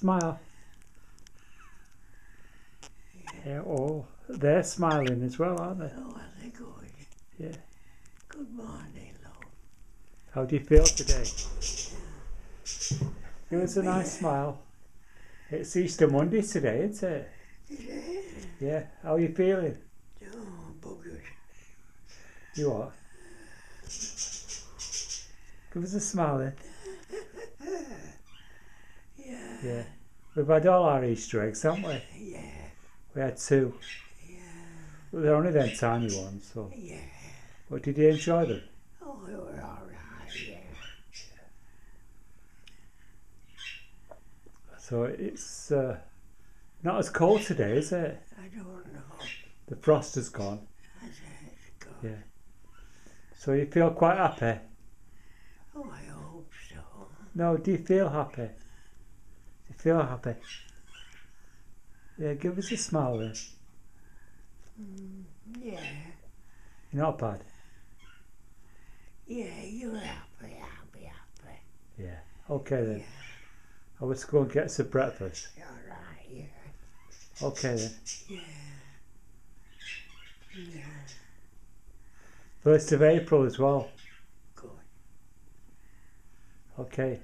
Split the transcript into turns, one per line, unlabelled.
Smile. Yeah, oh, they're smiling as well, aren't they?
Oh, are they good?
Yeah.
Good morning, love.
How do you feel today? Give us a nice smile. It's Easter Monday today, isn't it?
Is it?
Yeah. How are you feeling?
Oh, buggers.
You are. Give us a smile then.
Yeah.
Yeah. We've had all our Easter eggs, haven't we?
Yeah.
We had 2.
Yeah.
Well, they're only them tiny ones, so.
Yeah.
But did you enjoy them?
Oh, they were all right, yeah.
So it's not as cold today, is it?
I don't know.
The frost has gone.
I said it's good.
Yeah. So you feel quite happy?
Oh, I hope so.
No, do you feel happy? Do you feel happy? Yeah, give us a smile then.
Yeah.
You're not bad.
Yeah, you're happy.
Yeah. Okay then.
Yeah.
I was going to get some breakfast.
All right, yeah.
Okay then.
Yeah. Yeah.
1st of April as well.
Good.
Okay.